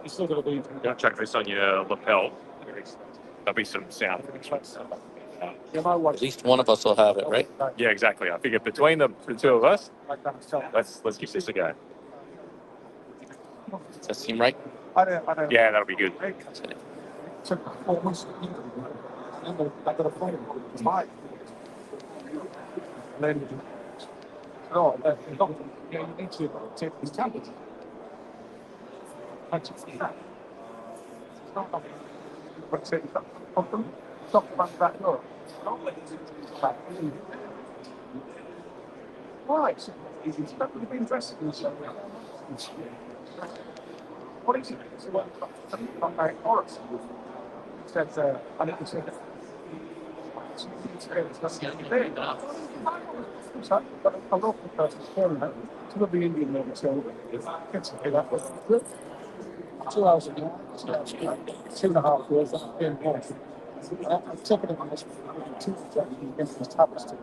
It's still going to be. Don't check this on your lapel. There'll be some sound. At least one of us will have it, right? Yeah, exactly. I figure between the two of us, let's give this a go. Does that seem right? Yeah, that'll be good. Right. It's not going to be interesting. What is it? I need to say that. A local person's phone to the Indian level, so it's okay. That was 2 hours ago, 2.5 years. I've been home. I've taken it on this 2 against this tablets to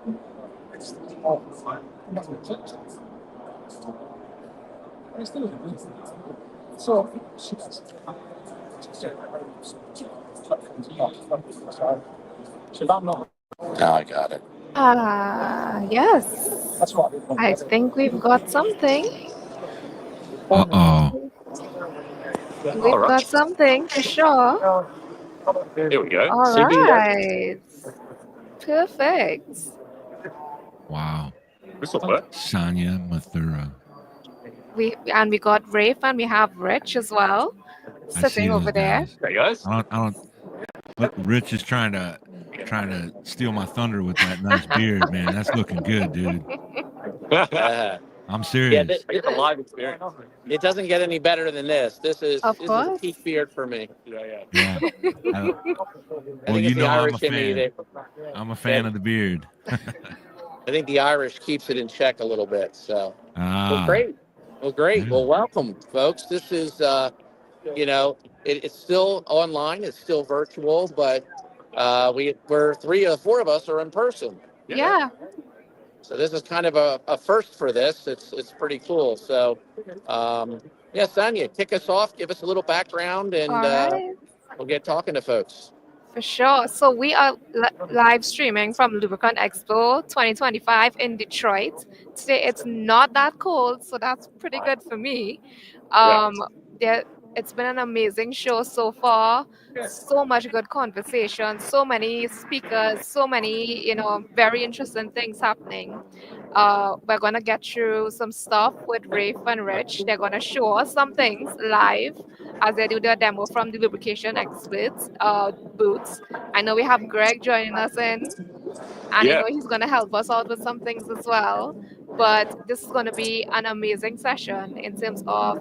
it's still so Now I got it. Yes. that's what I think we've got something. Uh-oh. We've got something for sure. Here we go. All right. Perfect. Wow. This will work. Sanya Mathura. We got Rafe and we have Rich as well, I see sitting those over there. guys. There you guys. I don't but Rich is trying to steal my thunder with that nice beard, man. That's looking good, dude. I'm serious. It's a live experience. It doesn't get any better than this. This is Of this is course. peak beard for me. Yeah. Yeah. I Well, think you it's the know I'm a Irish in me fan. that I'm a fan of the beard. I think the Irish keeps it in check a little bit. So Ah. great. Well, great. Yeah. Well, welcome, folks. This is it's still online. It's still virtual, but we're 3 or 4 of us are in person. Yeah. So this is kind of a first for this. It's pretty cool. So, Sanya, kick us off. Give us a little background, and All right. we'll get talking to folks. For sure. So we are live streaming from Lubricant Expo 2025 in Detroit. Today it's not that cold, so that's pretty good for me. It's been an amazing show so far. So much good conversation, so many speakers, so many, very interesting things happening. We're gonna get through some stuff with Rafe and Rich. They're gonna show us some things live as they do their demo from the Lubrication Experts booths. I know we have Greg joining us in, and I know he's gonna help us out with some things as well. But this is gonna be an amazing session in terms of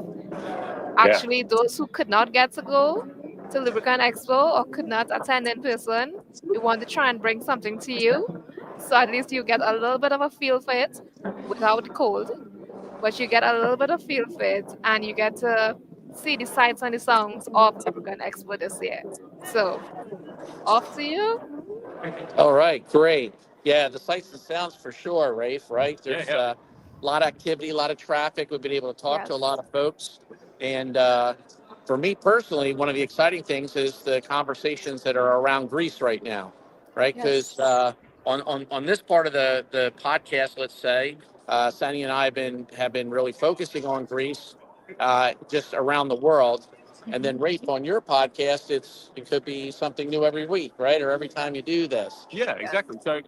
actually those who could not get to go to Lubricant Expo or could not attend in person. We want to try and bring something to you, so at least you get a little bit of a feel for it without the cold, but you get a little bit of feel for it, and you get to see the sights and the sounds of Lubricant Expo this year. So, off to you. All right, great. Yeah, the sights and sounds for sure, Rafe, right? There's a lot of activity, a lot of traffic. We've been able to talk to a lot of folks. And for me personally, one of the exciting things is the conversations that are around Greece right now, right? Because on this part of the podcast, let's say, Sanya and I have been really focusing on Greece, just around the world. And then, Rafe, on your podcast, it could be something new every week, right? Or every time you do this. Yeah, exactly. So,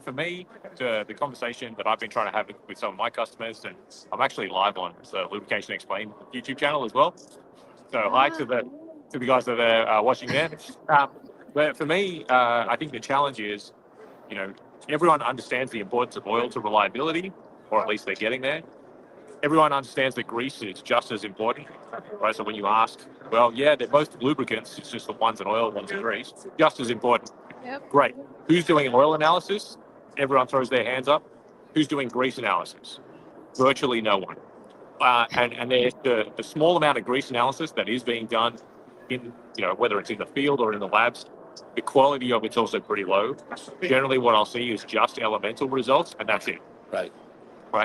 for me, the conversation that I've been trying to have with some of my customers, and I'm actually live on the Lubrication Explained YouTube channel as well. So, hi to the guys that are watching there. But for me, I think the challenge is, everyone understands the importance of oil to reliability, or at least they're getting there. Everyone understands that grease is just as important, right? So when you ask, well, yeah, they're both lubricants. It's just the one's an oil, one's a grease. Just as important. Yep. Great. Who's doing oil analysis? Everyone throws their hands up. Who's doing grease analysis? Virtually no one. And there's the small amount of grease analysis that is being done in, whether it's in the field or in the labs, the quality of it's also pretty low. Generally, what I'll see is just elemental results, and that's it. Right.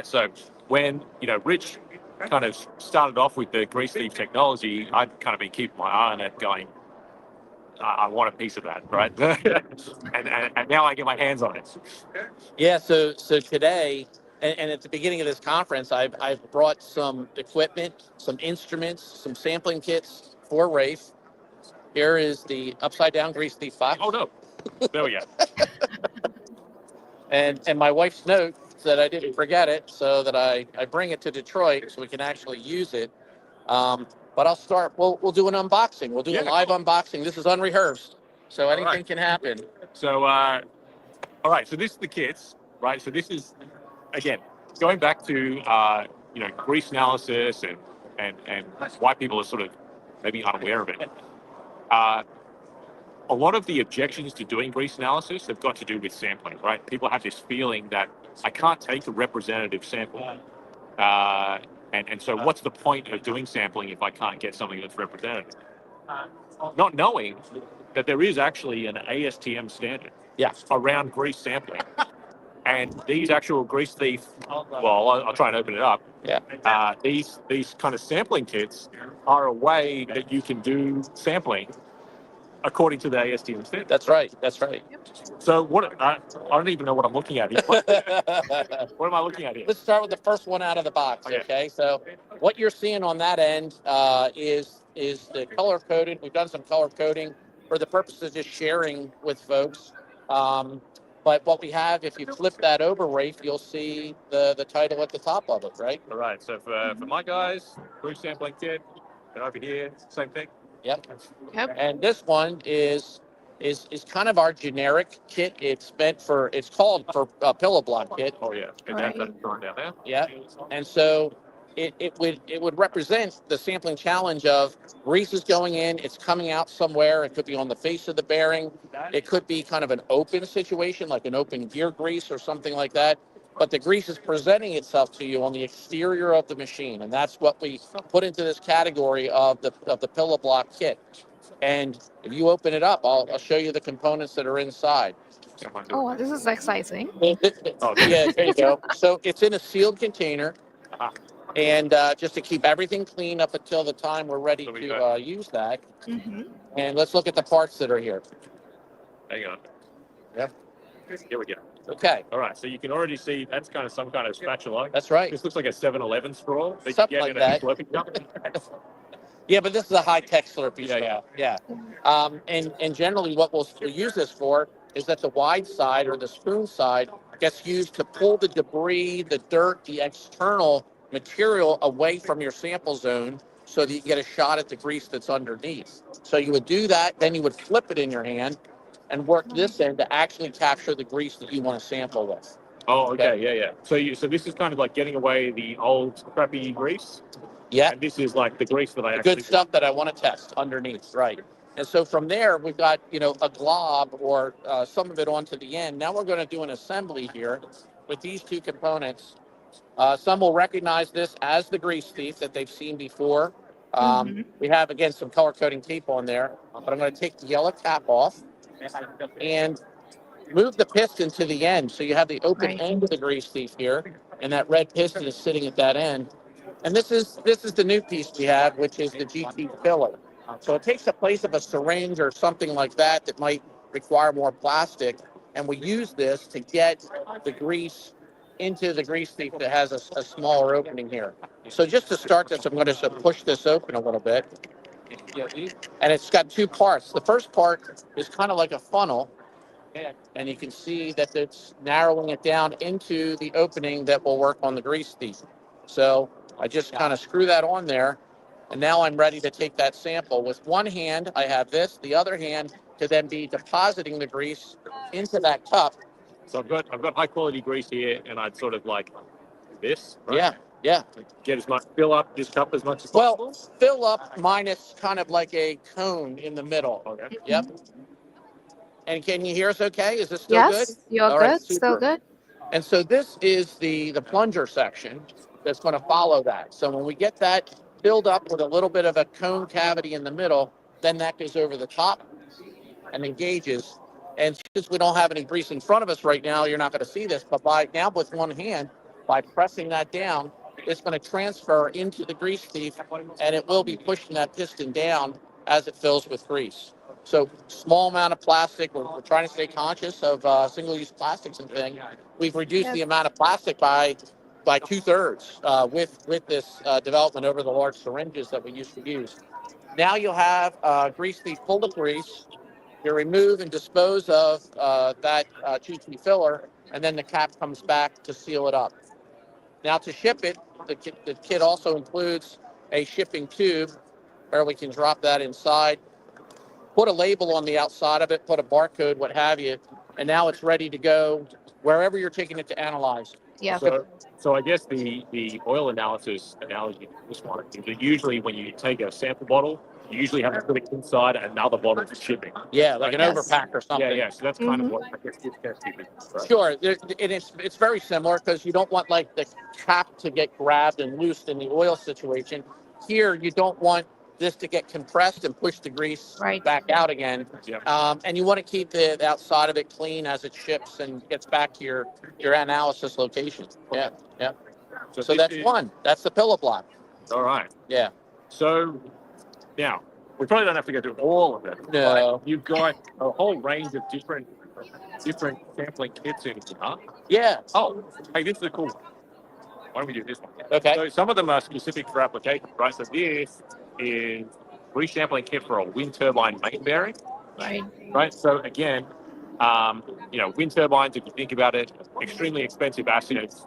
So when, Rich kind of started off with the grease thief technology, I'd kind of been keeping my eye on it, going, I want a piece of that, right? and now I get my hands on it. Yeah. So today, and at the beginning of this conference, I've brought some equipment, some instruments, some sampling kits for Rafe. Here is the upside down grease thief fox. Oh no, there we go. And my wife's note said I didn't forget it, so that I bring it to Detroit so we can actually use it. But I'll start. We'll do an unboxing. We'll do a live unboxing. This is unrehearsed, so anything can happen. So, all right. So this is the kits, right? So this is, again, going back to grease analysis and why people are sort of maybe unaware of it. A lot of the objections to doing grease analysis have got to do with sampling, right? People have this feeling that I can't take a representative sample. And so what's the point of doing sampling if I can't get something that's representative? Not knowing that there is actually an ASTM standard around grease sampling. And these actual grease thief, well, I'll try and open it up. Yeah. These kind of sampling kits are a way that you can do sampling according to the ASTM standard. That's right. That's right. So I don't even know what I'm looking at here. What am I looking at here? Let's start with the first one out of the box. Okay. So what you're seeing on that end is the color coded. We've done some color coding for the purpose of just sharing with folks. But what we have, if you flip that over, Rafe, you'll see the title at the top of it, right? All right. So for my guys, grease sampling kit, and over here, same thing. Yep. And this one is kind of our generic kit. It's called for pillow block kit. Oh yeah. That's going down there. Yeah. And so it would represent the sampling challenge of grease is going in, it's coming out somewhere. It could be on the face of the bearing. It could be kind of an open situation, like an open gear grease or something like that. But the grease is presenting itself to you on the exterior of the machine. And that's what we put into this category of the pillow block kit. And if you open it up, I'll show you the components that are inside. Oh, this is exciting. Yeah, there you go. So it's in a sealed container. And just to keep everything clean up until the time we're ready to use that. Mm-hmm. And let's look at the parts that are here. Hang on. Yep. Here we go. Okay. All right. So you can already see that's kind of some kind of spatula. That's right. This looks like a 7-Eleven straw. Something like that. Yeah, but this is a high-tech Slurpee straw. Yeah. And generally what we'll use this for is that the wide side or the spoon side gets used to pull the debris, the dirt, the external material away from your sample zone so that you get a shot at the grease that's underneath. So you would do that, then you would flip it in your hand and work this end to actually capture the grease that you want to sample with. Oh, okay. Yeah. So this is kind of like getting away the old crappy grease. Yeah. And this is like the grease that I actually... Good stuff that I want to test underneath, right. And so from there, we've got, a glob or some of it onto the end. Now we're going to do an assembly here with these two components. Some will recognize this as the grease thief that they've seen before. We have, again, some color coding tape on there, but I'm going to take the yellow cap off and move the piston to the end. So you have the open end of the grease thief here, and that red piston is sitting at that end. And this is the new piece we have, which is the GT filler. So it takes the place of a syringe or something like that might require more plastic, and we use this to get the grease into the grease thief that has a smaller opening here. So just to start this, I'm going to push this open a little bit. And it's got two parts. The first part is kind of like a funnel, and you can see that it's narrowing it down into the opening that will work on the grease thief. So I just kind of screw that on there, and now I'm ready to take that sample. With one hand, I have this, the other hand to then be depositing the grease into that cup. So I've got high quality grease here, and I'd sort of like this. Right? Yeah. Get as much, fill up this cup as much as possible. Well, fill up minus kind of like a cone in the middle. Okay. Yep. And can you hear us okay? Is this still good? Yes, you're good. Right, still good. And so this is the plunger section that's going to follow that. So when we get that filled up with a little bit of a cone cavity in the middle, then that goes over the top and engages. And since we don't have any grease in front of us right now, you're not going to see this. But with one hand, by pressing that down, it's going to transfer into the grease thief, and it will be pushing that piston down as it fills with grease. So small amount of plastic. We're trying to stay conscious of single-use plastics and things. We've reduced the amount of plastic by 2/3 with this development over the large syringes that we used to use. Now you'll have grease thief full of grease. You remove and dispose of that 2T filler, and then the cap comes back to seal it up. Now to ship it, the kit also includes a shipping tube where we can drop that inside, put a label on the outside of it, put a barcode, what have you, and now it's ready to go wherever you're taking it to analyze. Yeah. So I guess the oil analysis analogy for this one is that usually when you take a sample bottle, you usually have to put it inside another bottle for shipping. Yeah, like an overpack or something. Yeah. So that's kind of what I guess this test is. Right? Sure, it's very similar because you don't want like the cap to get grabbed and loosed in the oil situation. Here, you don't want this to get compressed and push the grease back out again. And you want to keep the outside of it clean as it ships and gets back to your analysis location. Yeah. So that's one. That's the pillar block. All right. Yeah. So now we probably don't have to go through all of it. No. You've got a whole range of different sampling kits in here. Yeah. Oh, hey, this is a cool one. Why don't we do this one? Okay. So some of them are specific for application, right? So this is resampling kit for a wind turbine main bearing. Right. So again, wind turbines, if you think about it, extremely expensive assets,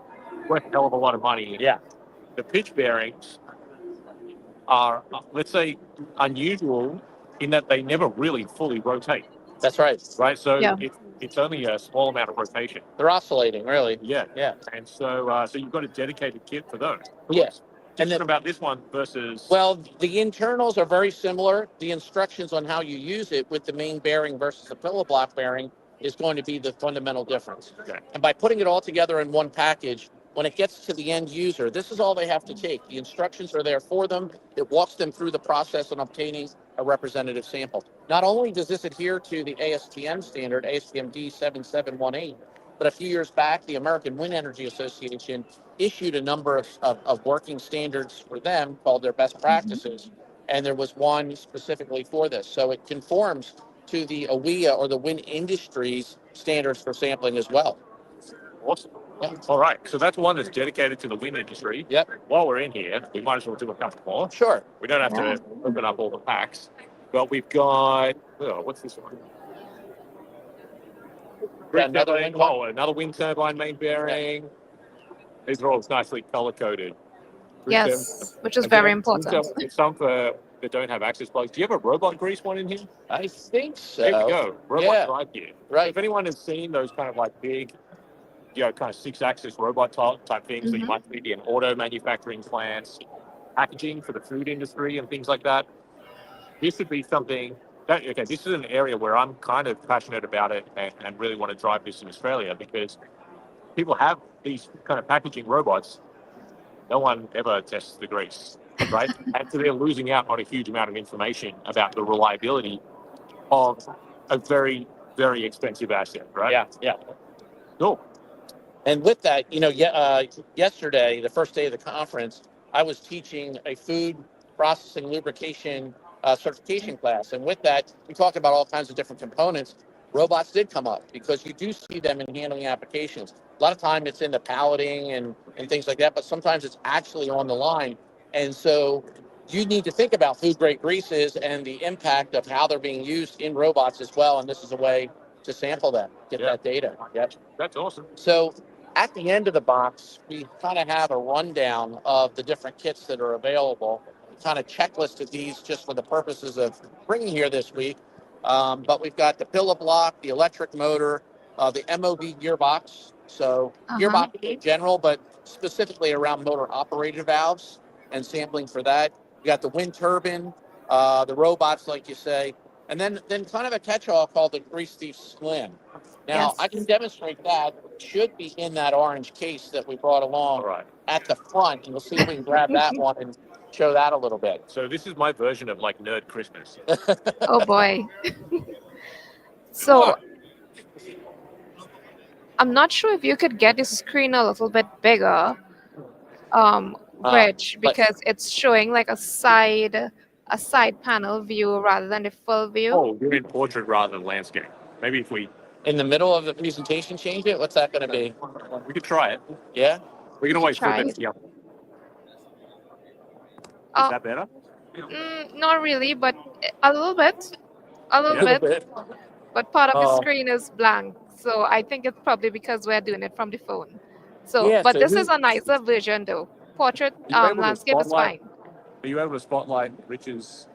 worth a hell of a lot of money. Yeah. The pitch bearings are, let's say, unusual in that they never really fully rotate. That's right. Right. So it's only a small amount of rotation. They're oscillating, really. Yeah. Yeah. And so you've got a dedicated kit for those. Yes. And then about this one versus. Well, the internals are very similar. The instructions on how you use it with the main bearing versus the pillar block bearing is going to be the fundamental difference. Okay. And by putting it all together in one package, when it gets to the end user, this is all they have to take. The instructions are there for them. It walks them through the process of obtaining a representative sample. Not only does this adhere to the ASTM standard, ASTM D7718, but a few years back, the American Wind Energy Association issued a number of working standards for them called their best practices. And there was one specifically for this. So it conforms to the AWIA or the wind industry's standards for sampling as well. Awesome. Yeah. All right. So that's one that's dedicated to the wind industry. Yep. While we're in here, we might as well do a couple more. Sure. We don't have to open up all the packs. But we've got, what's this one? Another wind turbine main bearing. Yeah. These are all nicely color-coded. Yes, which is very important. Some that don't have access plugs. Do you have a robot grease one in here? I think so. There we go. Robot drive gear. Right. If anyone has seen those kind of like big, kind of 6-axis robot type things that you might see in auto manufacturing plants, packaging for the food industry and things like that, this would be something that, this is an area where I'm kind of passionate about it and really want to drive this in Australia because people have these kind of packaging robots. No one ever tests the grease, right? And so they're losing out on a huge amount of information about the reliability of a very, very expensive asset, right? Yeah. Cool. And with that, yesterday, the first day of the conference, I was teaching a food processing lubrication certification class. And with that, we talked about all kinds of different components. Robots did come up because you do see them in handling applications. A lot of time it's in the palleting and things like that, but sometimes it's actually on the line. And so you need to think about food grade greases and the impact of how they're being used in robots as well. And this is a way to sample them, get that data. Yep. That's awesome. So at the end of the box, we kind of have a rundown of the different kits that are available, kind of checklisted these just for the purposes of bringing here this week. But we've got the pillar block, the electric motor, the MOV gearbox. So gearbox in general, but specifically around motor operated valves and sampling for that. We got the wind turbine, the robots, like you say, and then kind of a catch-all called the Grease Thief Slim. Now, I can demonstrate that. It should be in that orange case that we brought along at the front, and we'll see if we can grab that one and show that a little bit. So this is my version of like Nerd Christmas. Oh boy. So I'm not sure if you could get your screen a little bit bigger. Rich But because it's showing like a side panel view rather than the full view. Oh, you're in portrait rather than landscape. Maybe if we in the middle of the presentation, change it. What's that going to be? could try it. Yeah. We can always flip Try it. it. Yeah. Is Oh, that better? not really, but a little bit, a A little little bit. bit. But part of the Oh. screen is blank, so I think it's probably because we're doing it from the phone. So, Yeah, but so this who- is a nicer version though. Portrait, Are you able to landscape is spotlight? fine. Are you able to spotlight Rich's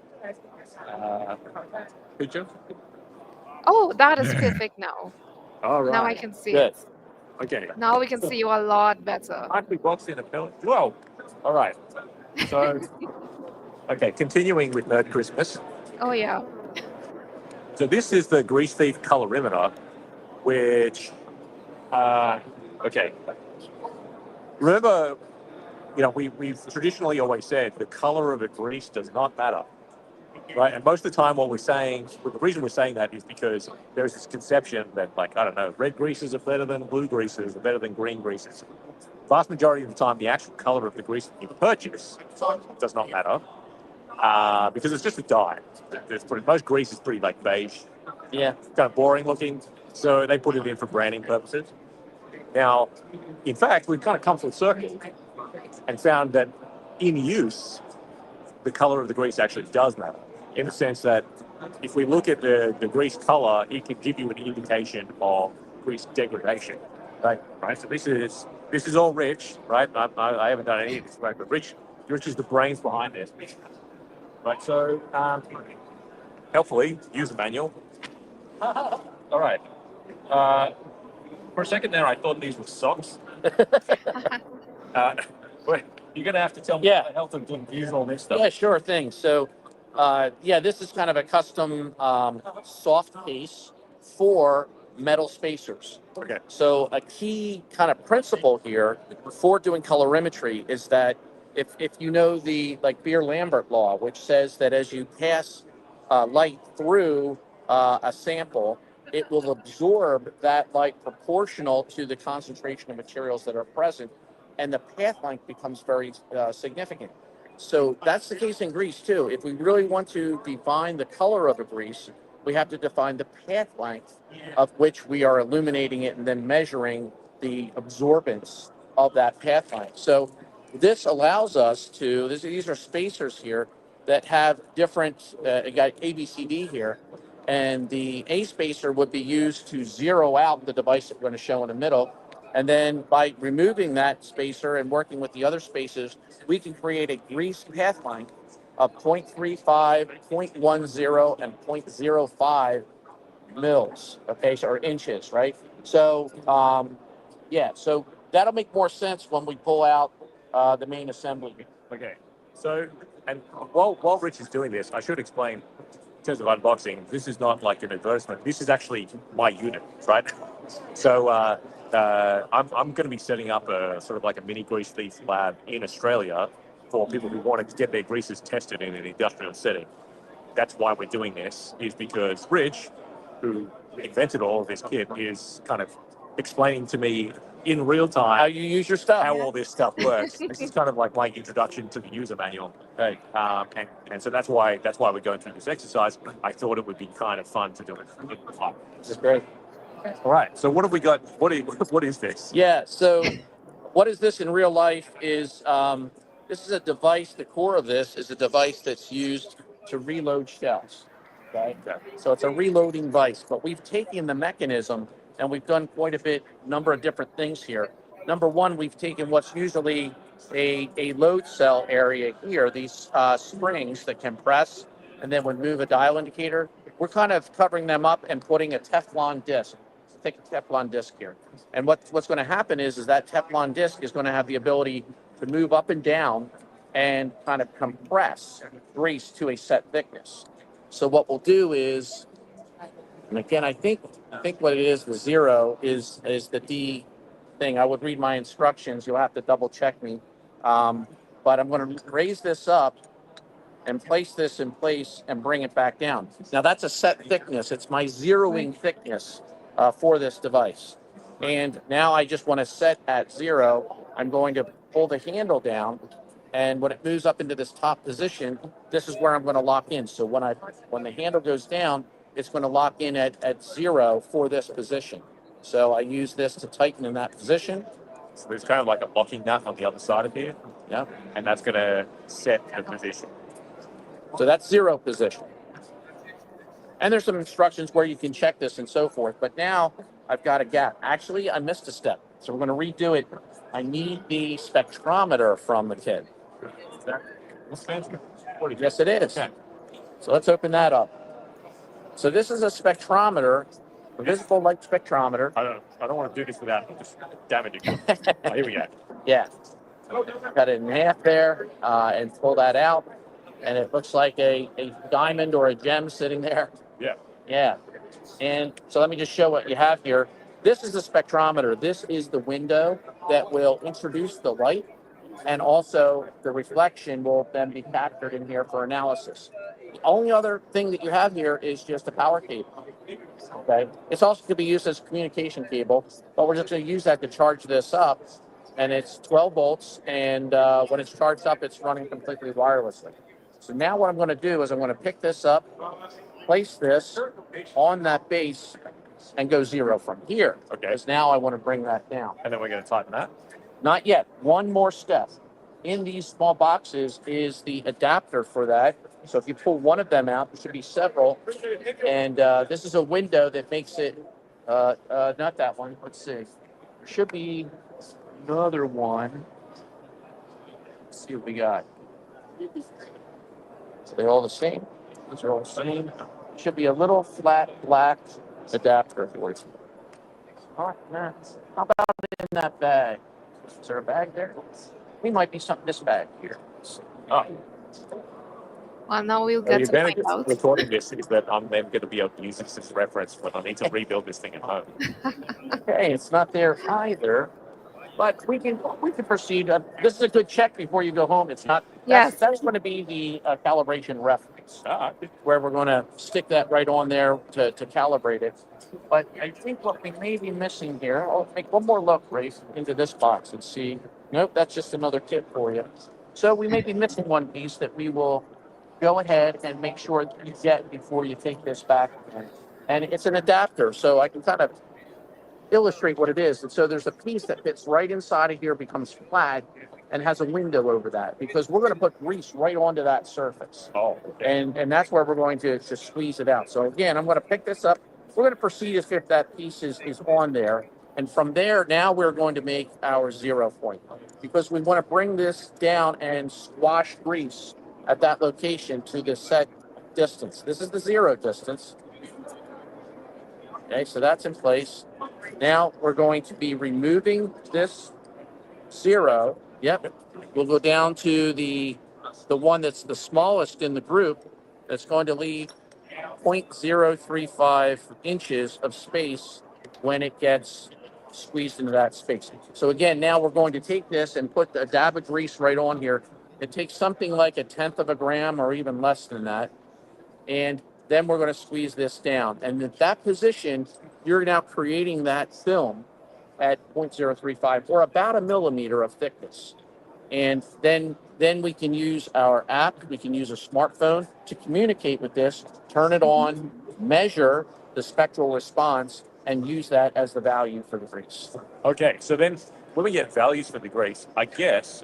picture? Oh, that is There. perfect now. All right. Now I can see Good. it. Okay. Now we can see you a lot better. Aren't we boxed in a pellet? Whoa. All right. So, okay, continuing with Nerd Christmas. Oh yeah. So this is the Grease Thief colorimeter, which, okay. Remember, we've traditionally always said the color of a grease does not matter, right? And most of the time, the reason we're saying that is because there's this conception that, like, I don't know, red greases are better than blue greases, are better than green greases. Vast majority of the time, the actual color of the grease that you purchase does not matter, because it's just a dye. Most grease is pretty like beige, Yeah. kind of boring looking, so they put it in for branding purposes. Now, in fact, we've kind of come full circle and found that in use, the color of the grease actually does matter, in the sense that if we look at the grease color, it can give you an indication of grease degradation. Right. So this is all Rich, right? I haven't done any of this, right? But Rich is the brains behind this, right? So, helpfully, user manual. All right. For a second there, I thought these were socks. Wait, you're going to have to tell me Yeah. how the hell to use all this stuff. Yeah, sure thing. So, this is kind of a custom soft case for metal spacers. Okay. So a key kind of principle here for doing colorimetry is that if you know the like Beer-Lambert law, which says that as you pass light through a sample, it will absorb that light proportional to the concentration of materials that are present, and the path length becomes very significant. So that's the case in grease too. If we really want to define the color of a grease, we have to define the path length of which we are illuminating it and then measuring the absorbance of that path length. So this allows us to, these are spacers here that have different, you got ABCD here, and the A spacer would be used to zero out the device that we're going to show in the middle. And then by removing that spacer and working with the other spacers, we can create a grease path length of 0.35, 0.10, and 0.05 mils, okay, or inches, right? So, so that'll make more sense when we pull out the main assembly. Okay. So, and while Rich is doing this, I should explain, in terms of unboxing, this is not like an advertisement. This is actually my unit, right? So, I'm going to be setting up a sort of like a mini grease thief lab in Australia for people who want to get their greases tested in an industrial setting. That's why we're doing this, is because Rich, who invented all of this kit, is kind of explaining to me in real time How you use your stuff. how all this stuff works. This is kind of like my introduction to the user manual. Right. And so that's why we're going through this exercise. I thought it would be kind of fun to do it. That's great. All right. So what have we got? What is this? Yeah. So, what is this in real life? Is this is a device? The core of this is a device that's used to reload shells. Okay. So it's a reloading device, but we've taken the mechanism and we've done quite a number of different things here. Number one, we've taken what's usually a load cell area here, these springs that compress and then would move a dial indicator. We're kind of covering them up and putting a Teflon disc. So take a Teflon disc here. And what's going to happen is that Teflon disc is going to have the ability to move up and down and kind of compress grease to a set thickness. So what we'll do is, and again, I think what it is, the zero is the D thing. I would read my instructions. You'll have to double check me. But I'm going to raise this up and place this in place and bring it back down. Now that's a set thickness. It's my zeroing thickness for this device. And now I just want to set at zero. I'm going to pull the handle down And when it moves up into this top position, this is where I'm going to lock in. So when the handle goes down, it's going to lock in at 0 for this position. So I use this to tighten in that position. So there's kind of like a locking nut on the other side of here. Yeah. And that's going to set the position. So that's 0 position. And there's some instructions where you can check this and so forth. But now I've got a gap. Actually, I missed a step. So we're going to redo it. I need the spectrometer from the kit. Yes, it is. Okay. So let's open that up. So this is a spectrometer, a visible light spectrometer. I don't want to do this without just damaging it. Oh, here we go. Yeah. Cut it in half there and pull that out. And it looks like a diamond or a gem sitting there. Yeah. Yeah. And so let me just show what you have here. This is the spectrometer. This is the window that will introduce the light. And also the reflection will then be captured in here for analysis. The only other thing that you have here is just a power cable. Okay. It's also could be used as a communication cable, but we're just going to use that to charge this up. And it's 12 volts. And when it's charged up, it's running completely wirelessly. So now what I'm going to do is I'm going to pick this up, place this on that base, and go 0 from here. Okay. Because now I want to bring that down. And then we're going to tighten that? Not yet. One more step. In these small boxes is the adapter for that. So if you pull one of them out, there should be several. And this is a window that makes it, not that one. Let's see. There should be another one. Let's see what we got. Are they all the same? These are all the same. Should be a little flat black adapter for it. All right, now, how about in that bag? Is there a bag there? We might be something in this bag here. Oh. Well, now we'll get The to find advantage out. of recording this is that I'm then going to be able to use this as reference when I need to rebuild this thing at home. Okay, it's not there either, but we can proceed. This is a good check before you go home. It's not. Yes. That's going to be the calibration reference, where we're going to stick that right on there to calibrate it. But I think what we may be missing here. I'll make one more look, Rafe, into this box and see. Nope, that's just another kit for you. So we may be missing one piece that we will go ahead and make sure that you get before you take this back. And it's an adapter, so I can kind of illustrate what it is. And so there's a piece that fits right inside of here, becomes flat, and has a window over that, because we're going to put grease right onto that surface. Oh, okay. And that's where we're going to squeeze it out. So again, I'm going to pick this up. We're going to proceed as if that piece is on there. And from there, now we're going to make our 0 point, because we want to bring this down and squash grease at that location to the set distance. This is the 0 distance. Okay, so that's in place. Now we're going to be removing this 0. Yep. We'll go down to the one that's the smallest in the group. That's going to leave 0.035 inches of space when it gets squeezed into that space. So again, now we're going to take this and put a dab of grease right on here. It takes something like 1/10 of a gram or even less than that. And then we're going to squeeze this down. And at that position, you're now creating that film at 0.035 or about 1 millimeter of thickness. And then we can use our app, we can use a smartphone to communicate with this, turn it on, measure the spectral response, and use that as the value for the grease. Okay, so then when we get values for the grease, I guess,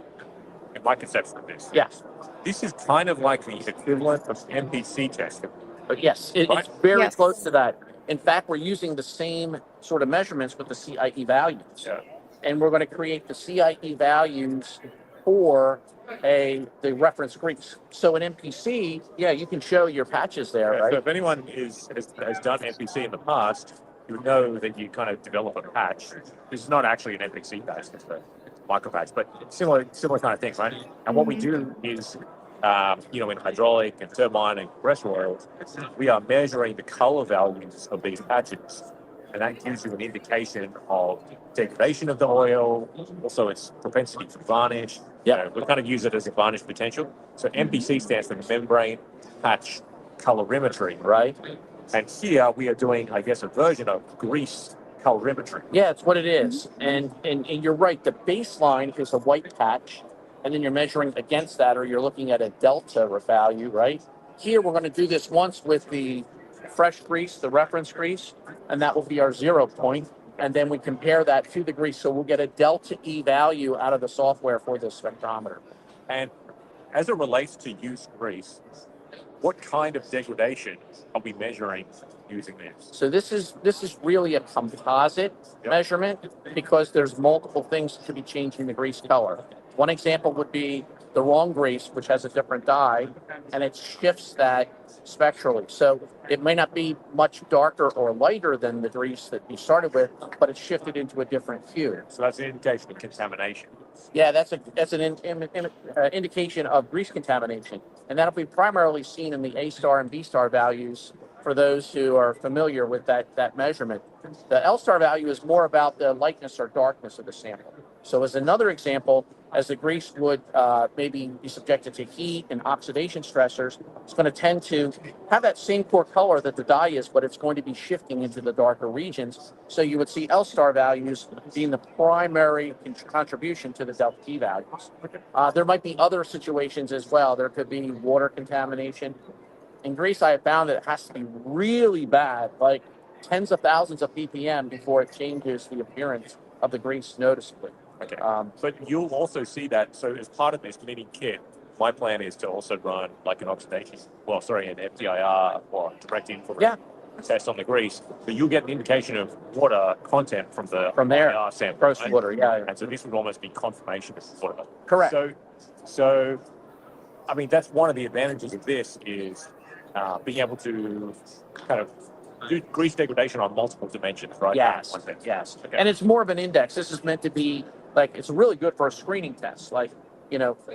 in my conception of this, Yes. this is kind of like the equivalent of MPC testing. But yes, it's very close to that. In fact, we're using the same sort of measurements with the CIE values. Yeah. And we're going to create the CIE values for the reference grease. So in MPC, you can show your patches there, right? So if anyone has done MPC in the past, you would know that you kind of develop a patch. This is not actually an MPC patch, it's a micro patch, but similar kind of thing, right? And what we do is, in hydraulic and turbine and compressor oils, we are measuring the color values of these patches. And that gives you an indication of degradation of the oil, also its propensity to varnish. Yeah, we kind of use it as a varnish potential. So MPC stands for membrane patch colorimetry, right? And here we are doing, I guess, a version of grease colorimetry. Yeah, it's what it is. And you're right. The baseline is a white patch. and then you're measuring against that, or you're looking at a delta value, right? Here, we're going to do this once with the fresh grease, the reference grease, and that will be our 0 point. And then we compare that to the grease, so we'll get a delta E value out of the software for this spectrometer. And as it relates to used grease, what kind of degradation are we measuring using this? So this is really a composite measurement, because there's multiple things to be changing the grease color. One example would be the wrong grease, which has a different dye, and it shifts that spectrally. So it may not be much darker or lighter than the grease that you started with, but it's shifted into a different hue. So that's an indication of contamination. Yeah, that's an indication of grease contamination, and that'll be primarily seen in the A star and B star values for those who are familiar with that measurement. The L star value is more about the lightness or darkness of the sample. So as another example, as the grease would maybe be subjected to heat and oxidation stressors, it's going to tend to have that same core color that the dye is, but it's going to be shifting into the darker regions. So you would see L star values being the primary contribution to the delta T values. There might be other situations as well. There could be water contamination. In grease, I have found that it has to be really bad, like tens of thousands of ppm, before it changes the appearance of the grease noticeably. Okay. But you'll also see that. So as part of this cleaning kit, my plan is to also run like an FTIR or direct infrared test on the grease. So you'll get an indication of water content from there sample. Gross water, yeah. And so this would almost be confirmation of water. Correct. So, I mean, that's one of the advantages of this is being able to kind of do grease degradation on multiple dimensions, right? Yes. Okay. And it's more of an index. This is meant to be like, it's really good for a screening test, like,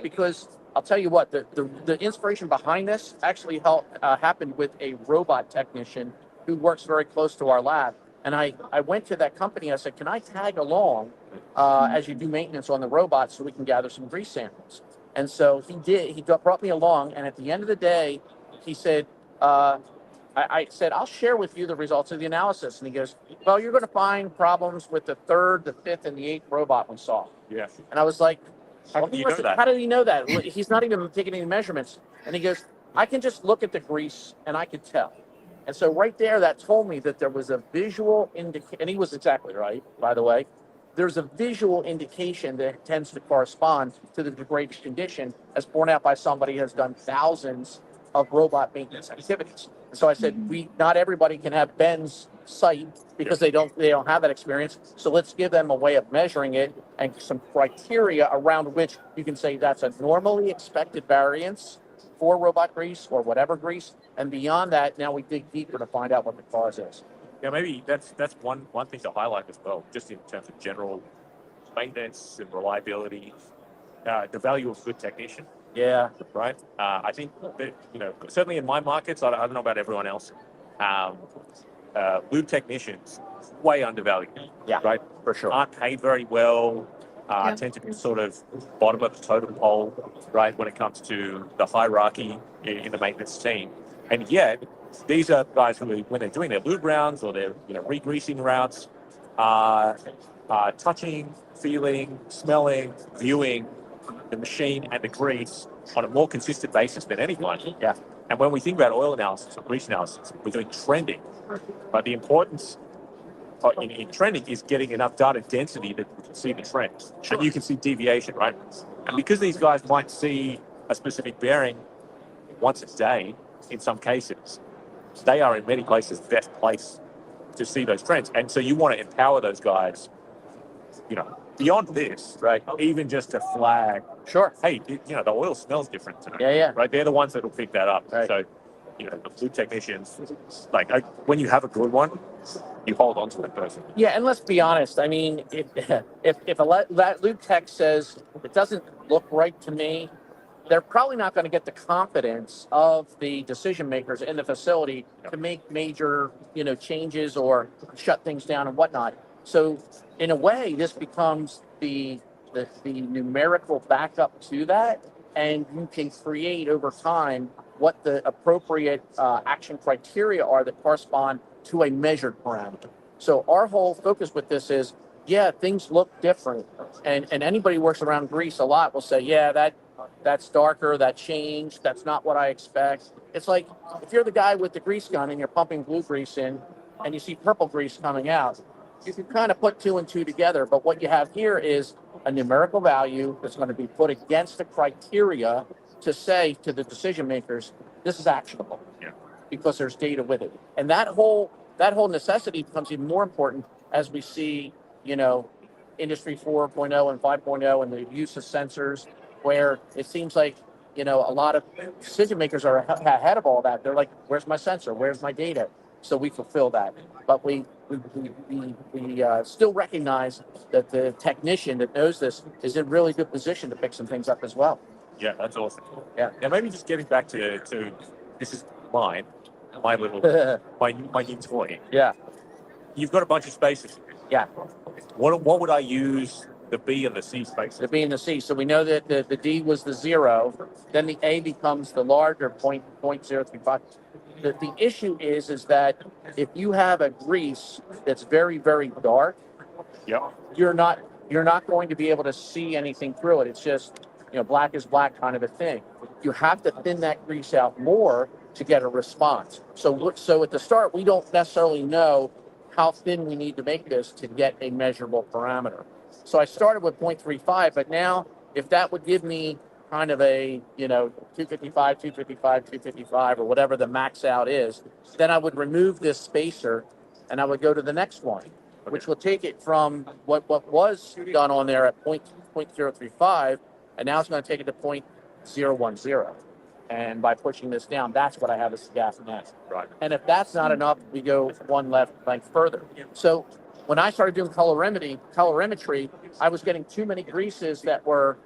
because I'll tell you what, the inspiration behind this actually happened with a robot technician who works very close to our lab. And I went to that company. I said, can I tag along as you do maintenance on the robot so we can gather some grease samples? And so he did. He brought me along. And at the end of the day, he said, I said, I'll share with you the results of the analysis. And he goes, well, you're going to find problems with the 3rd, the 5th, and the 8th robot we saw. Yeah. And I was like, how did you know that? How did he know that? He's not even taking any measurements. And he goes, I can just look at the grease and I can tell. And so right there, that told me that there was a visual indication, and he was exactly right, by the way. There's a visual indication that tends to correspond to the degraded condition, as borne out by somebody who has done thousands of robot maintenance activities. So I said, not everybody can have Ben's sight because they don't have that experience. So let's give them a way of measuring it and some criteria around which you can say that's a normally expected variance for robot grease or whatever grease. And beyond that, now we dig deeper to find out what the cause is. Yeah, maybe that's one thing to highlight as well, just in terms of general maintenance and reliability, the value of good technician. Yeah. Right. I think that, certainly in my markets, I don't know about everyone else. Lube technicians way undervalued. Yeah. Right. For sure. Aren't paid very well. Tend to be sort of bottom of the totem pole, right, when it comes to the hierarchy in the maintenance team. And yet, these are guys who, when they're doing their lube rounds or they're re-greasing routes, touching, feeling, smelling, viewing the machine and the grease on a more consistent basis than anyone. Yeah. And when we think about oil analysis or grease analysis, we're doing trending. But the importance in trending is getting enough data density that you can see the trends. Sure. And you can see deviation, right? And because these guys might see a specific bearing once a day, in some cases, they are in many places best placed to see those trends. And so you want to empower those guys, beyond this, right? Even just to flag, sure, hey, the oil smells different today. Yeah. Right? They're the ones that will pick that up. Right. So, the lube technicians, when you have a good one, you hold on to that person. Yeah, and let's be honest. I mean, if that lube tech says it doesn't look right to me, they're probably not going to get the confidence of the decision makers in the facility to make major, changes or shut things down and whatnot. So, in a way, this becomes the numerical backup to that, and you can create over time what the appropriate action criteria are that correspond to a measured parameter. So our whole focus with this is yeah, things look different. And anybody who works around grease a lot will say, yeah, that's darker, that changed, that's not what I expect. It's like if you're the guy with the grease gun and you're pumping blue grease in and you see purple grease coming out, you can kind of put two and two together. But what you have here is a numerical value that's going to be put against the criteria to say to the decision makers, this is actionable. Yeah. Because there's data with it. And that whole necessity becomes even more important as we see, industry 4.0 and 5.0 and the use of sensors, where it seems like, a lot of decision makers are ahead of all that. They're like, where's my sensor? Where's my data? So we fulfill that. But we still recognize that the technician that knows this is in really good position to pick some things up as well. Yeah, that's awesome. Yeah. Now maybe just getting back to this is mine, my little my new toy. Yeah. You've got a bunch of spaces. Yeah. What would I use the B and the C spaces? The B and the C. So we know that the D was the 0, then the A becomes the larger 0.035. The issue is that if you have a grease that's very, very dark, Yep. you're not going to be able to see anything through it. It's just, black is black kind of a thing. You have to thin that grease out more to get a response. So at the start, we don't necessarily know how thin we need to make this to get a measurable parameter. So I started with 0.35, but now if that would give me kind of a, 255, 255, 255, or whatever the max out is, then I would remove this spacer and I would go to the next one, which will take it from what was done on there at 0.035, and now it's going to take it to 0.010. And by pushing this down, that's what I have as the gas net. Right. And if that's not enough, we go one length further. So when I started doing colorimetry, I was getting too many greases that were,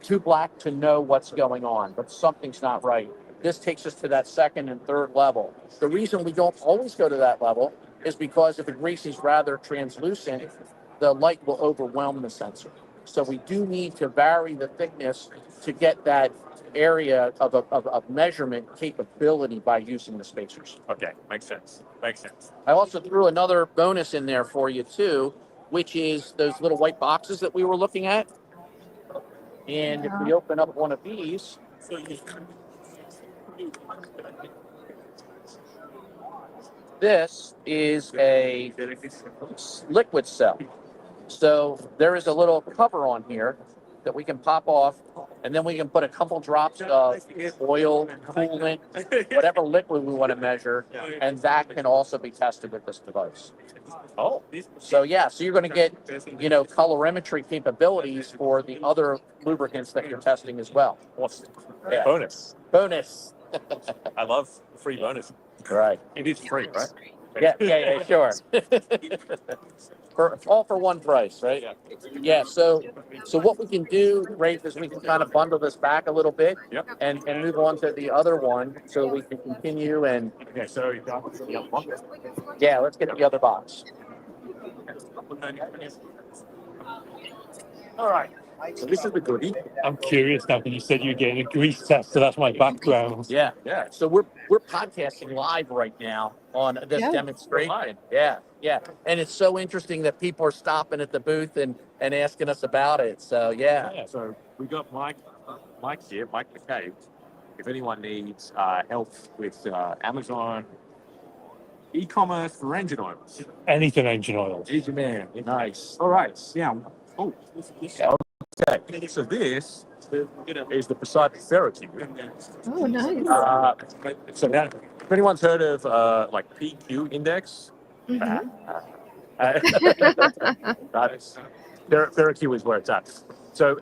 too black to know what's going on, but something's not right. This takes us to that second and third level. The reason we don't always go to that level is because if the grease is rather translucent, the light will overwhelm the sensor. So we do need to vary the thickness to get that area of measurement capability by using the spacers. Okay, makes sense. I also threw another bonus in there for you too, which is those little white boxes that we were looking at. And if we open up one of these, this is a liquid cell. So there is a little cover on here that we can pop off, and then we can put a couple drops of oil, coolant, whatever liquid we want to measure, and that can also be tested with this device. Oh. So you're going to get, colorimetry capabilities for the other lubricants that you're testing as well. Awesome. Yeah. Bonus. I love free bonus. Right. It is free, right? Yeah, sure. All for one price, right? Yeah. So what we can do, Rafe, is we can kind of bundle this back a little bit, and move on to the other one, so we can continue and. Okay, so you got the other one. Yeah, let's get the other box. All right. So this is the goodie. I'm curious now because you said you're getting a grease test, so that's my background. Yeah. So we're podcasting live right now on this demonstration. Yeah. And it's so interesting that people are stopping at the booth and asking us about it. So yeah. So we got Mike here, Mike McCabe. If anyone needs help with Amazon e-commerce for engine oils, Anything engine oil. he's your man. Nice. All right. Yeah. Oh. Okay. So this is the Poseidon Ferrocube. Oh, nice. So now, if anyone's heard of PQ index, Ferrocube is where it's at. So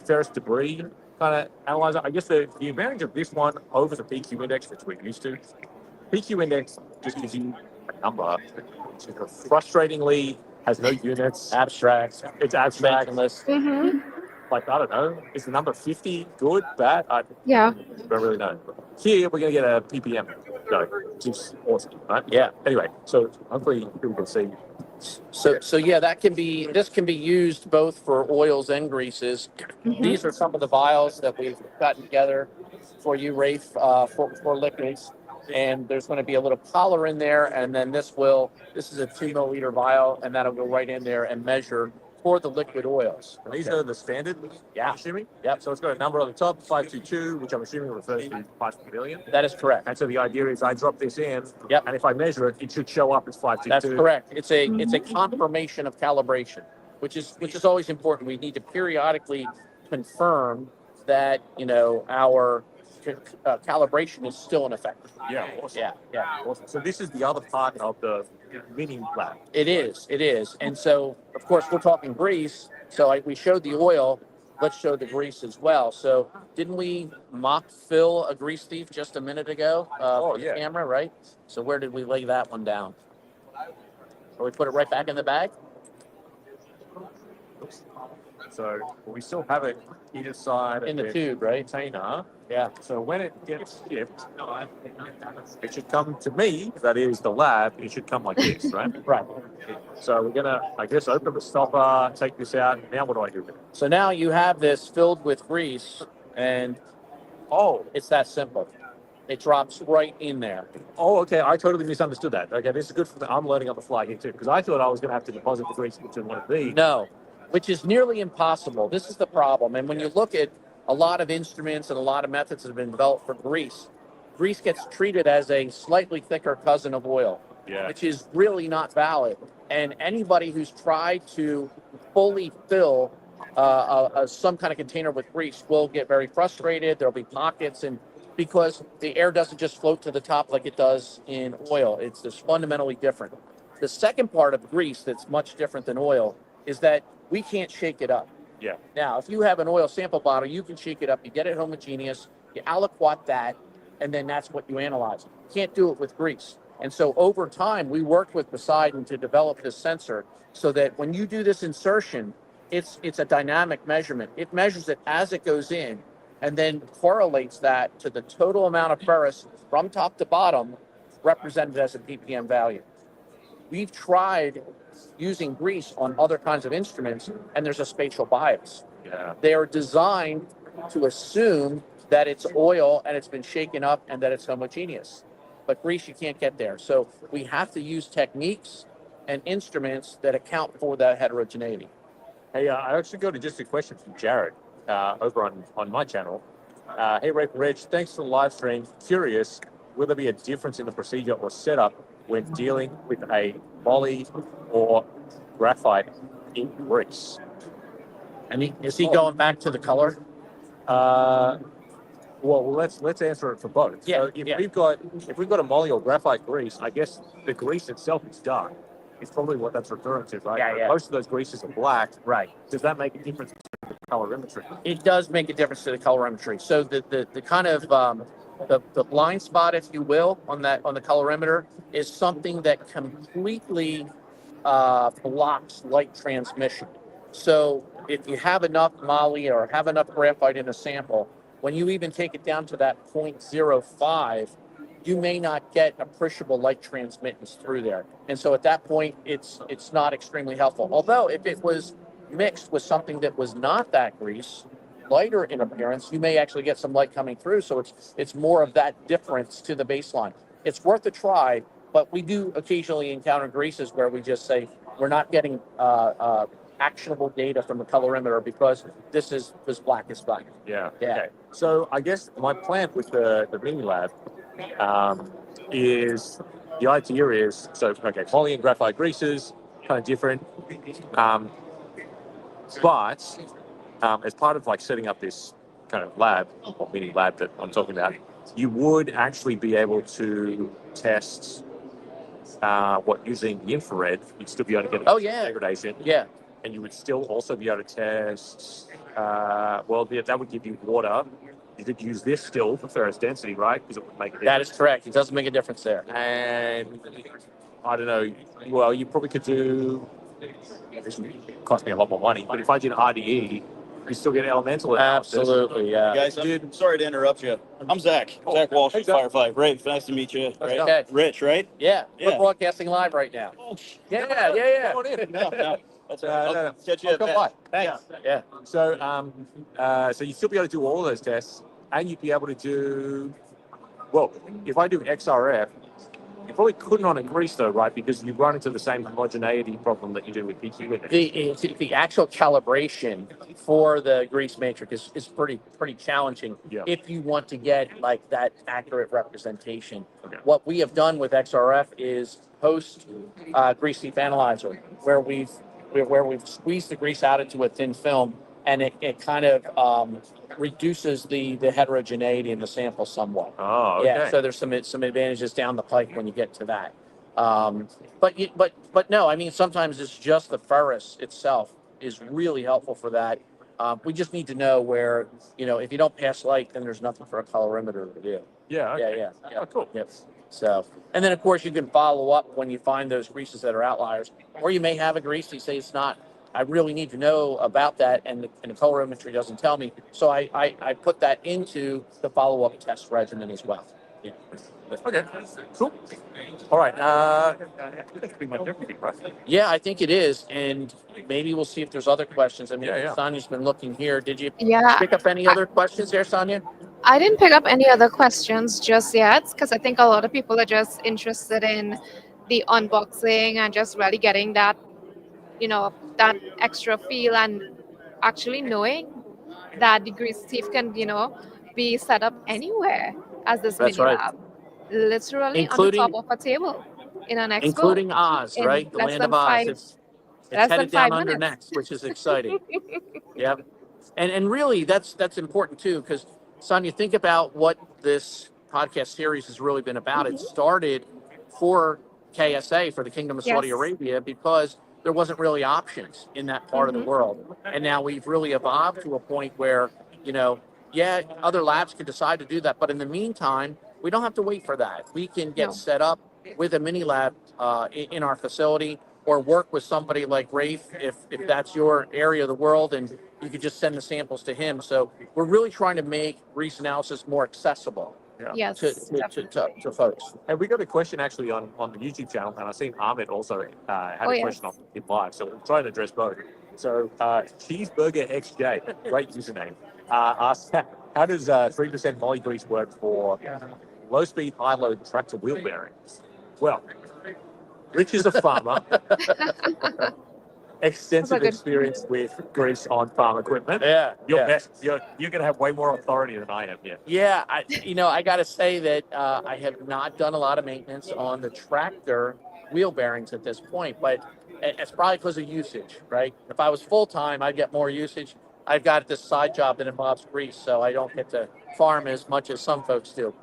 ferrous debris kind of analyzer. I guess the advantage of this one over the PQ index, which we're used to, PQ index just gives you a number. Frustratingly, has no units. Abstract. It's abstract. Mm-hmm. I don't know. Is the number 50 good, bad? I don't really know. Here, we're going to get a ppm, which is awesome, right? Yeah. Anyway, so hopefully people can see. So this can be used both for oils and greases. These are some of the vials that we've got together for you, Rafe, for liquids. and there's going to be a little collar in there, and then this is a 2 milliliter vial, and that'll go right in there and measure for the liquid oils. And these are the standard, Yeah. I'm assuming? Yep. So it's got a number on the top, 522, which I'm assuming refers to parts per million. That is correct. And so the idea is I drop this in, Yep. and if I measure it, it should show up as 522. That's correct. It's a confirmation of calibration, which is always important. We need to periodically confirm that our calibration is still in effect. Yeah, awesome. Yeah. Awesome. So this is the other part of the mini lab. It is. And so, of course, we're talking grease. So we showed the oil. Let's show the grease as well. So didn't we mock fill a grease thief just a minute ago for the camera, right? So where did we lay that one down? Or we put it right back in the bag? So we still have it either side In of the tube, right? container. Yeah. So when it gets shipped, it should come to me, that is the lab, it should come like this, right? Right. So we're gonna, I guess, open the stopper, take this out. Now what do I do with it? So now you have this filled with grease, and it's that simple. It drops right in there. Oh, okay. I totally misunderstood that. Okay, this is good for me. I'm learning on the fly here too, because I thought I was gonna have to deposit the grease into one of these. No, which is nearly impossible. This is the problem. And when you look at a lot of instruments and a lot of methods that have been developed for grease gets treated as a slightly thicker cousin of oil, which is really not valid. And anybody who's tried to fully fill some kind of container with grease will get very frustrated. There'll be pockets, and because the air doesn't just float to the top like it does in oil. It's just fundamentally different. The second part of grease that's much different than oil is that we can't shake it up. Yeah. Now, if you have an oil sample bottle, you can shake it up, you get it homogeneous, you aliquot that, and then that's what you analyze. You can't do it with grease. And so over time, we worked with Poseidon to develop this sensor so that when you do this insertion, it's a dynamic measurement. It measures it as it goes in and then correlates that to the total amount of ferrous from top to bottom represented as a ppm value. We've tried using grease on other kinds of instruments, and there's a spatial bias. Yeah. They are designed to assume that it's oil and it's been shaken up and that it's homogeneous. But grease, you can't get there. So we have to use techniques and instruments that account for that heterogeneity. Hey, I actually got just a question from Jared over on my channel. Hey, Rafe and Rich, thanks for the live stream. Curious, will there be a difference in the procedure or setup when dealing with a moly or graphite in grease? And is he going back to the color? Well, let's answer it for both. Yeah, So if we've got a moly or graphite grease, I guess the grease itself is dark. It's probably what that's referring to, right? Yeah. Most of those greases are black. Right. Does that make a difference to the colorimetry? It does make a difference to the colorimetry. So the kind of the blind spot, if you will, on the colorimeter is something that completely blocks light transmission. So if you have enough moly or have enough graphite in a sample, when you even take it down to that 0.05, you may not get appreciable light transmittance through there. And so at that point, it's not extremely helpful. Although if it was mixed with something that was not that grease, lighter in appearance, you may actually get some light coming through. So it's more of that difference to the baseline. It's worth a try, but we do occasionally encounter greases where we just say we're not getting actionable data from the colorimeter because this is as black as black. Yeah. Yeah. Okay. So I guess my plan with the mini lab is the idea is moly and graphite greases, kind of different. But as part of like setting up this kind of lab or mini lab that I'm talking about, you would actually be able to test using the infrared. You'd still be able to get degradation. Yeah. And you would still also be able to test, that would give you water. You could use this still for ferrous density, right? Because it would make a difference. That is correct. It doesn't make a difference there. And I don't know, well, you probably could do, this would cost me a lot more money, but if I did RDE, you still get elemental analysis. Absolutely, yeah. Guys, I'm sorry to interrupt you. I'm Zach. Zach Walsh, hey, Zach. Firefly. Rafe, nice to meet you. Right? Okay. Rich, right? Yeah, we're Yeah. broadcasting live right now. Yeah. Come on in. No. That's all right. No. I'll catch you at Come that. by. Thanks. Yeah. So you'd still be able to do all of those tests, and you'd be able to do, Well, if I do XRF, you probably couldn't on a grease though, right? Because you run into the same homogeneity problem that you do with PQ with it. The actual calibration for the grease matrix is pretty challenging if you want to get like that accurate representation. Okay. What we have done with XRF is post grease leaf analyzer, where we've squeezed the grease out into a thin film, and it kind of reduces the heterogeneity in the sample somewhat. Oh, okay. Yeah, so there's some advantages down the pike when you get to that. But no, I mean, sometimes it's just the ferrous itself is really helpful for that. We just need to know where, if you don't pass light, then there's nothing for a colorimeter to do. Yeah. Okay. Yeah. Oh, cool. Yep. So, and then of course you can follow up when you find those greases that are outliers, or you may have a grease you say it's not. I really need to know about that, and the colorimetry doesn't tell me. So I put that into the follow-up test regimen as well. Yeah. Okay. Cool. All right. That's pretty much everything, right? Yeah, I think it is, and maybe we'll see if there's other questions. I mean, Sanya's been looking here. Did you pick up any other questions there, Sanya? I didn't pick up any other questions just yet because I think a lot of people are just interested in the unboxing and just really getting that, that extra feel and actually knowing that the grease teeth can, be set up anywhere as this That's mini right. lab, literally Including- on the top of a table in an expo. Including Oz, in right? The less land than of Oz. five- It's less than headed down 5 under minutes. next, which is exciting. Yep. And really that's important too, because Sonia, think about what this podcast series has really been about. It started for KSA, for the Kingdom of Saudi Yes. Arabia, because there wasn't really options in that part of the world. And now we've really evolved to a point where, other labs can decide to do that. But in the meantime, we don't have to wait for that. We can get No. set up with a mini lab in our facility, or work with somebody like Rafe if that's your area of the world, and you could just send the samples to him. So we're really trying to make grease analysis more accessible Yes. to folks. And we got a question actually on the YouTube channel, and I've seen Ahmed also had a question on it live, so we'll try and address both. So Cheeseburger XJ, great username, asked, how does 3% moly grease work for low-speed, high-load tractor wheel bearings? Well, Rich is a farmer, extensive experience with grease on farm equipment. Yeah, You're going to have way more authority than I have here. Yeah, I got to say that I have not done a lot of maintenance on the tractor wheel bearings at this point, but it's probably because of usage, right? If I was full-time, I'd get more usage. I've got this side job that involves grease, so I don't get to farm as much as some folks do.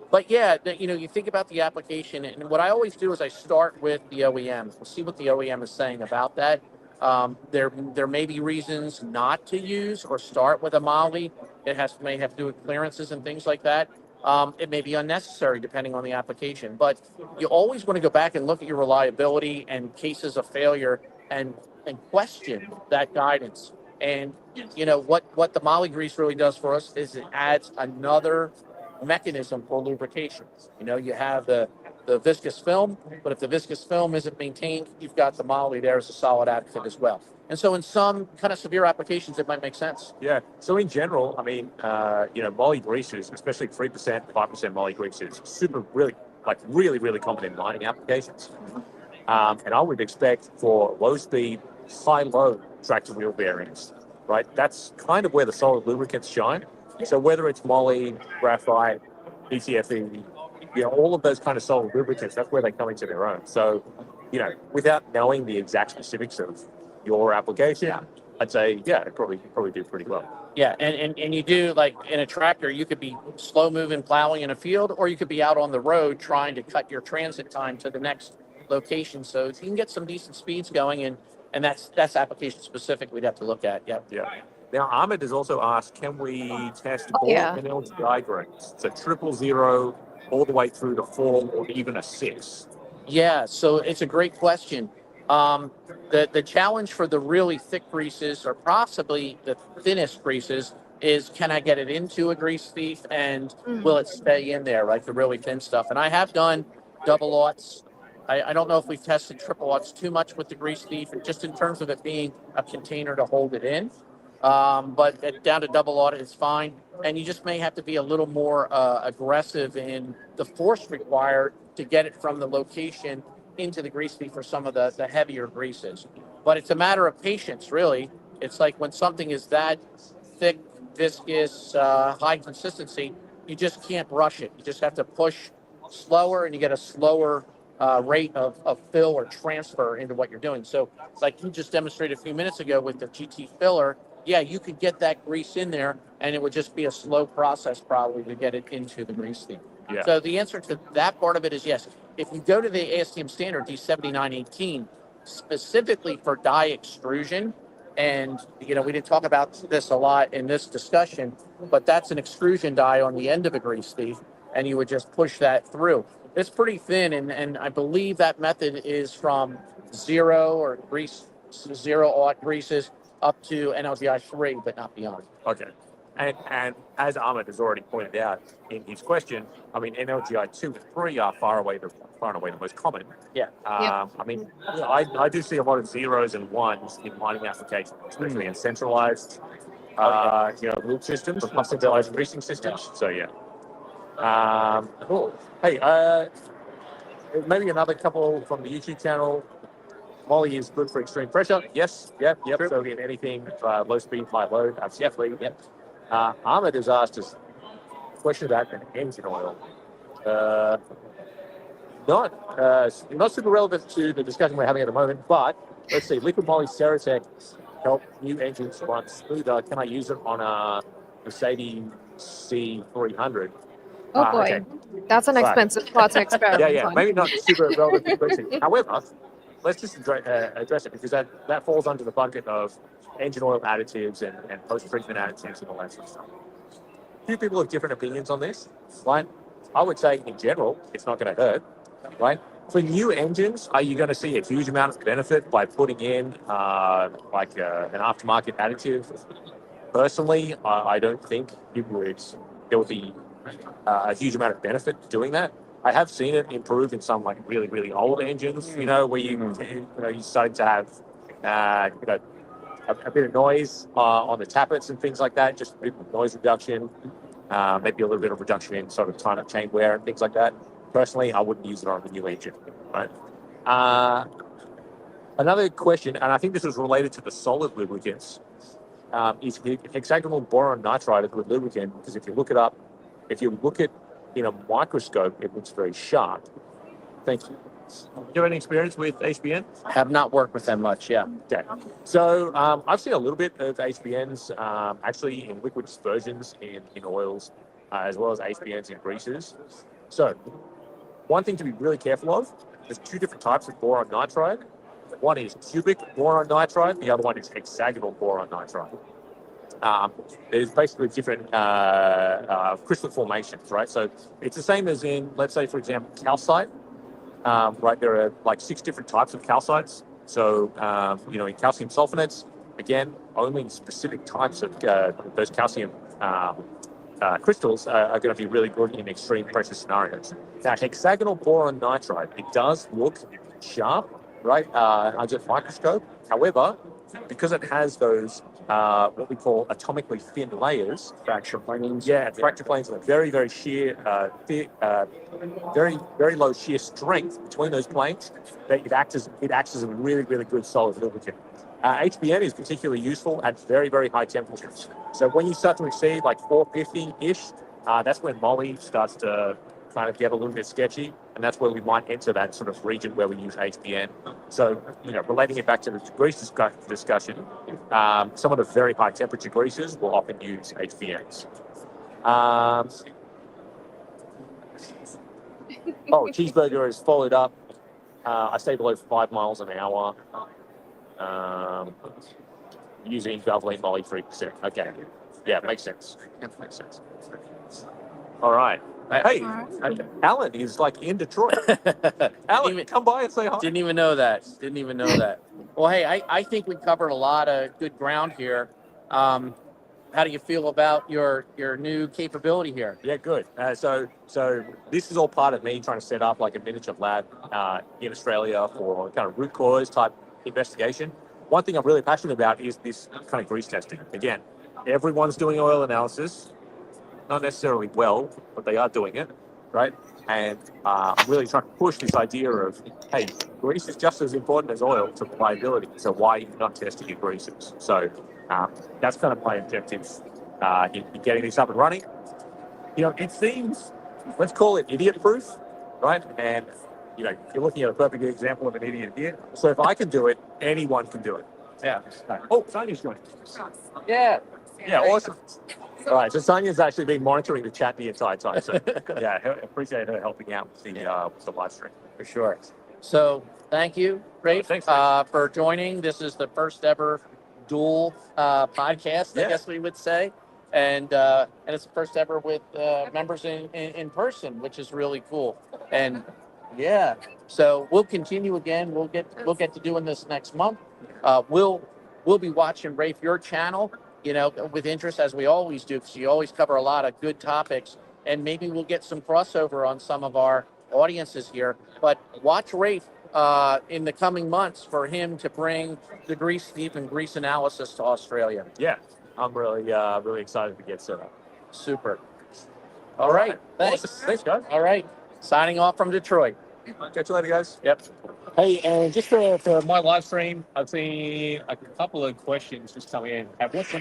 But yeah, you think about the application, and what I always do is I start with the OEM. We'll see what the OEM is saying about that. There may be reasons not to use or start with a moly. It may have to do with clearances and things like that. It may be unnecessary depending on the application, but you always want to go back and look at your reliability and cases of failure and question that guidance. And what the moly grease really does for us is it adds another mechanism for lubrication. You have the viscous film, but if the viscous film isn't maintained, you've got the moly there as a solid additive as well. And so in some kind of severe applications, it might make sense. Yeah. So in general, I mean, moly greases, especially 3%, 5% moly greases, really common in mining applications. And I would expect for low speed, high load tractor wheel bearings, right? That's kind of where the solid lubricants shine. So whether it's moly, graphite, ETFE, all of those kind of solid lubricants, that's where they come into their own. So, without knowing the exact specifics of your application, I'd say, it probably do pretty well. Yeah, and you do, like in a tractor, you could be slow moving plowing in a field, or you could be out on the road trying to cut your transit time to the next location. So you can get some decent speeds going, and that's application specific we'd have to look at. Yeah. Now, Ahmed has also asked, can we test all LTI grades? So 000, all the way through to 4 or even a 6. Yeah, so it's a great question. The challenge for the really thick greases, or possibly the thinnest greases, is can I get it into a grease thief and will it stay in there, like the really thin stuff? And I have done double aughts. I don't know if we've tested triple aughts too much with the grease thief, just in terms of it being a container to hold it in. but down to double audit is fine. And you just may have to be a little more aggressive in the force required to get it from the location into the grease feed for some of the heavier greases. But it's a matter of patience, really. It's like when something is that thick, viscous, high consistency, you just can't rush it. You just have to push slower, and you get a slower rate of fill or transfer into what you're doing. So, like you just demonstrated a few minutes ago with the GT filler, yeah, you could get that grease in there, and it would just be a slow process probably to get it into the grease feed. Yeah. So the answer to that part of it is yes. If you go to the ASTM standard D7918, specifically for die extrusion, and we didn't talk about this a lot in this discussion, but that's an extrusion die on the end of a grease feed, and you would just push that through. It's pretty thin, and I believe that method is from zero aught greases up to NLGI 3, but not beyond. Okay. And as Ahmed has already pointed out in his question, I mean, NLGI 2 and 3 are far and away the most common. Yeah. I mean, I do see a lot of zeros and ones in mining applications, especially in centralized, loop systems, centralized greasing systems. So, yeah. Cool. Hey, maybe another couple from the YouTube channel. Moly is good for extreme pressure. Yes. Yep. So in anything low speed, high load, absolutely. Yep. Ahmed has asked us a question about an engine oil. Not super relevant to the discussion we're having at the moment, but let's see. Liquid Moly Ceratec help new engines run smoother. Can I use it on a Mercedes C300? Oh boy, Okay. that's an expensive part to experiment Yeah. on. Maybe not super relevant to the question. However, let's just address it, because that falls under the bucket of engine oil additives and post-treatment additives and all that sort of stuff. A few people have different opinions on this, right? I would say in general, it's not going to hurt, right? For new engines, are you going to see a huge amount of benefit by putting in an aftermarket additive? Personally, I don't think there would be a huge amount of benefit doing that. I have seen it improve in some like really, really old engines, where you starting to have a bit of noise on the tappets and things like that, just a bit of noise reduction, maybe a little bit of reduction in sort of time of chain wear and things like that. Personally, I wouldn't use it on a new engine, right? Another question, and I think this was related to the solid lubricants, is hexagonal boron nitride a good lubricant? Because if you look at in a microscope, it looks very sharp. Thank you. Do you have any experience with HBN? Have not worked with them much, yeah. Okay. So I've seen a little bit of HBNs actually in liquid dispersions in oils, as well as HBNs in greases. So one thing to be really careful of, there's two different types of boron nitride. One is cubic boron nitride, the other one is hexagonal boron nitride. There's basically different crystal formations, right? So it's the same as in, let's say, for example, calcite. Right, there are like 6 different types of calcites. So, in calcium sulfonates, again, only specific types of those calcium crystals are going to be really good in extreme pressure scenarios. Now, hexagonal boron nitride, it does look sharp, right, under the microscope. However, because it has those what we call atomically thin layers, Fracture planes. yeah, fracture planes with very, very sheer, very, very low shear strength between those planes, that it acts as a really, really good solid lubricant. HBN is particularly useful at very, very high temperatures. So when you start to exceed like 450-ish, that's when moly starts to kind of get a little bit sketchy, and that's where we might enter that sort of region where we use HBN. So, relating it back to the grease discussion, some of the very high temperature greases will often use HBNs. Cheeseburger is followed up. I stay below 5 miles an hour. Using Valvoline moly 3%. Okay. Yeah, makes sense. Makes sense. All right. Hey, Alan is like in Detroit. Alan, come by and say hi. Didn't even know that. Well, hey, I think we covered a lot of good ground here. How do you feel about your new capability here? Yeah, good. So this is all part of me trying to set up like a miniature lab in Australia for kind of root cause type investigation. one thing I'm really passionate about is this kind of grease testing. Again, everyone's doing oil analysis, not necessarily well, but they are doing it, right? And I'm really trying to push this idea of, hey, grease is just as important as oil to reliability. So why are you not testing your greases? So that's kind of my objective in getting this up and running. It seems, let's call it idiot-proof, right? And you're looking at a perfect example of an idiot here. So if I can do it, anyone can do it. Yeah. Oh, Sanya's joining. Yeah. Yeah, awesome. All right, so Sanya's actually been monitoring the chat the entire time. So yeah, appreciate her helping out with the live stream. For sure. So thank you, Rafe, Thanks, for joining. This is the first ever dual podcast, I guess we would say. And it's the first ever with members in person, which is really cool. And yeah, so we'll continue again. We'll get to doing this next month. We'll be watching, Rafe, your channel, with interest, as we always do, because you always cover a lot of good topics. And maybe we'll get some crossover on some of our audiences here. But watch Rafe in the coming months for him to bring the grease thief and grease analysis to Australia. Yeah, I'm really excited to get set up. Super. All right. Thanks. Awesome. Thanks, guys. All right. Signing off from Detroit. Catch you later, guys. Yep. Hey, and just for my live stream, I've seen a couple of questions just come in. What's